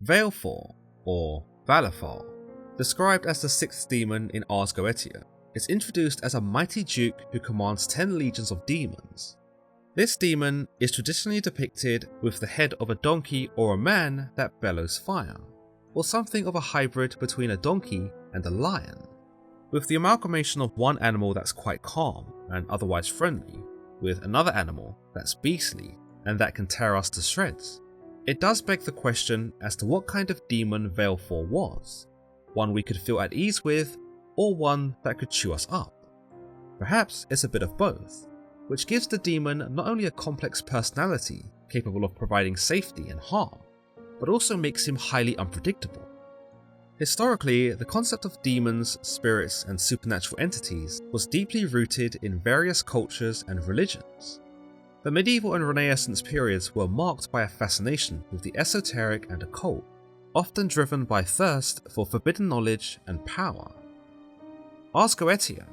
Valefor, or Valefor, described as the sixth demon in Ars Goetia, is introduced as a mighty duke who commands 10 legions of demons. This demon is traditionally depicted with the head of a donkey or a man that bellows fire, or something of a hybrid between a donkey and a lion, with the amalgamation of one animal that's quite calm and otherwise friendly, with another animal that's beastly and that can tear us to shreds. It does beg the question as to what kind of demon Valfor was, one we could feel at ease with, or one that could chew us up. Perhaps it's a bit of both, which gives the demon not only a complex personality capable of providing safety and harm, but also makes him highly unpredictable. Historically, the concept of demons, spirits, and supernatural entities was deeply rooted in various cultures and religions. The medieval and Renaissance periods were marked by a fascination with the esoteric and occult, often driven by thirst for forbidden knowledge and power. Ars Goetia,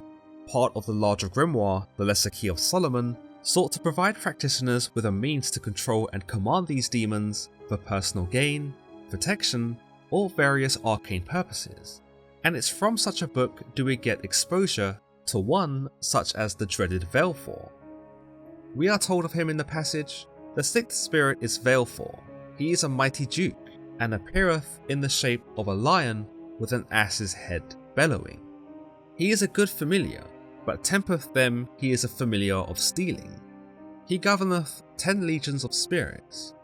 part of the larger grimoire, the Lesser Key of Solomon, sought to provide practitioners with a means to control and command these demons for personal gain, protection, or various arcane purposes, and it's from such a book do we get exposure to one such as the dreaded Valfor. We are told of him in the passage, "The sixth spirit is Valfor. He is a mighty duke, and appeareth in the shape of a lion with an ass's head bellowing. He is a good familiar, but tempteth them he is a familiar of stealing. He governeth 10 legions of spirits.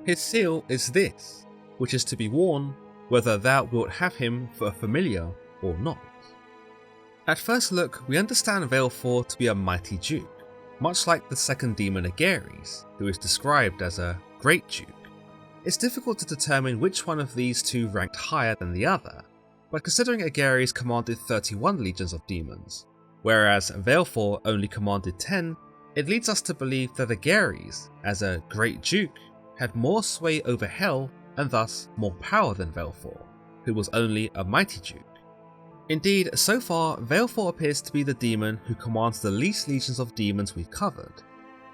His seal is this, which is to be worn whether thou wilt have him for a familiar or not." At first look, we understand Valfor to be a mighty duke, much like the second demon Ageres, who is described as a great duke. It's difficult to determine which one of these two ranked higher than the other, but considering Ageres commanded 31 legions of demons, whereas Valfor only commanded 10, it leads us to believe that Ageres, as a great duke, had more sway over hell and thus more power than Valfor, who was only a mighty duke. Indeed, so far, Valfor appears to be the demon who commands the least legions of demons we've covered,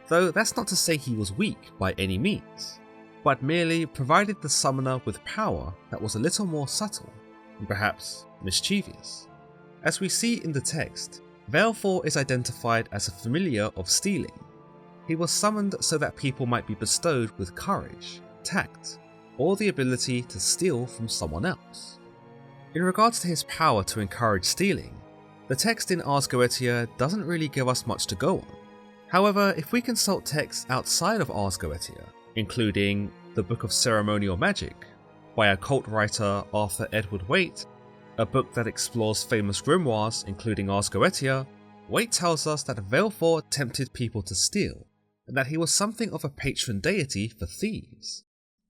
though that's not to say he was weak by any means, but merely provided the summoner with power that was a little more subtle, and perhaps mischievous. As we see in the text, Valfor is identified as a familiar of stealing. He was summoned so that people might be bestowed with courage, tact, or the ability to steal from someone else. In regards to his power to encourage stealing, the text in Ars Goetia doesn't really give us much to go on. However, if we consult texts outside of Ars Goetia, including the Book of Ceremonial Magic by occult writer Arthur Edward Waite, a book that explores famous grimoires including Ars Goetia, Waite tells us that Valfor tempted people to steal, and that he was something of a patron deity for thieves.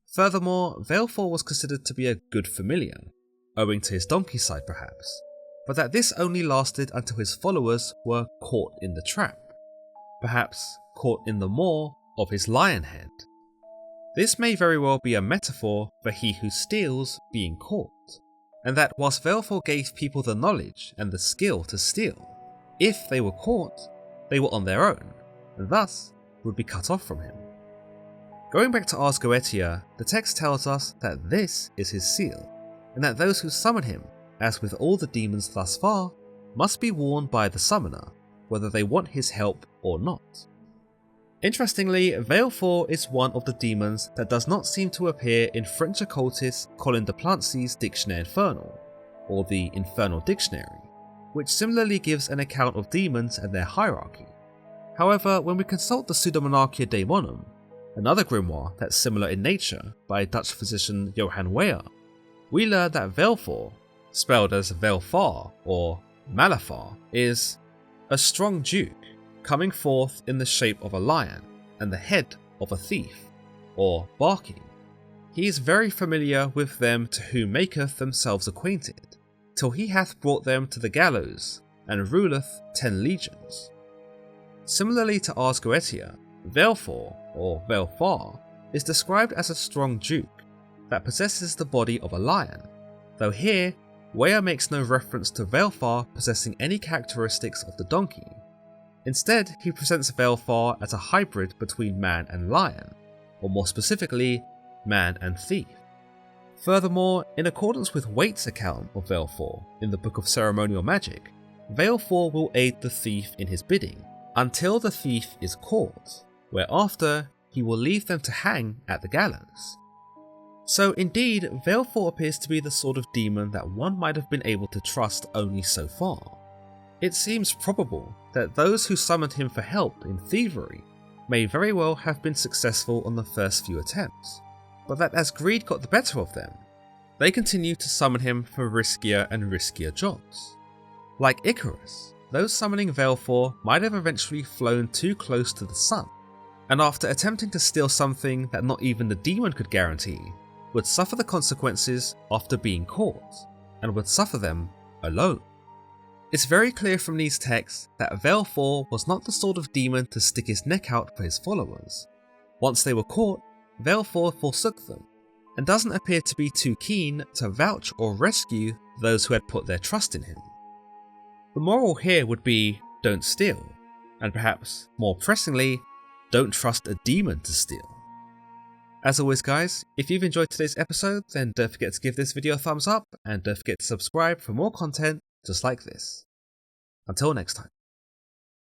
Furthermore, Valfor was considered to be a good familiar, owing to his donkey side perhaps, but that this only lasted until his followers were caught in the trap, perhaps caught in the maw of his lion head. This may very well be a metaphor for he who steals being caught, and that whilst Valfor gave people the knowledge and the skill to steal, if they were caught, they were on their own, and thus would be cut off from him. Going back to Ars Goetia, the text tells us that this is his seal, and that those who summon him, as with all the demons thus far, must be warned by the summoner, whether they want his help or not. Interestingly, Valfor is one of the demons that does not seem to appear in French occultist Colin de Plancy's Dictionnaire Infernal, or the Infernal Dictionary, which similarly gives an account of demons and their hierarchy. However, when we consult the Pseudomonarchia Daemonum, another grimoire that's similar in nature by Dutch physician Johann Weyer, we learn that Valfor, spelled as Valfar or Malafar, is a strong duke, coming forth in the shape of a lion and the head of a thief, or barking. He is very familiar with them to whom maketh themselves acquainted, till he hath brought them to the gallows, and ruleth 10 legions. Similarly to Ars Goetia, Valfor, or Valfar, is described as a strong duke that possesses the body of a lion, though here, Weyer makes no reference to Valfar possessing any characteristics of the donkey. Instead, he presents Valfar as a hybrid between man and lion, or more specifically, man and thief. Furthermore, in accordance with Waite's account of Valfor in the Book of Ceremonial Magic, Valfor will aid the thief in his bidding until the thief is caught, whereafter he will leave them to hang at the gallows. So indeed, Valfor appears to be the sort of demon that one might have been able to trust only so far. It seems probable that those who summoned him for help in Thievery may very well have been successful on the first few attempts, but that as greed got the better of them, they continued to summon him for riskier and riskier jobs. Like Icarus, those summoning Valfor might have eventually flown too close to the sun, and after attempting to steal something that not even the demon could guarantee, would suffer the consequences after being caught, and would suffer them alone. It's very clear from these texts that Valfor was not the sort of demon to stick his neck out for his followers. Once they were caught, Valfor forsook them, and doesn't appear to be too keen to vouch or rescue those who had put their trust in him. The moral here would be, don't steal, and perhaps more pressingly, don't trust a demon to steal. As always guys, if you've enjoyed today's episode, then don't forget to give this video a thumbs up, and don't forget to subscribe for more content just like this. Until next time.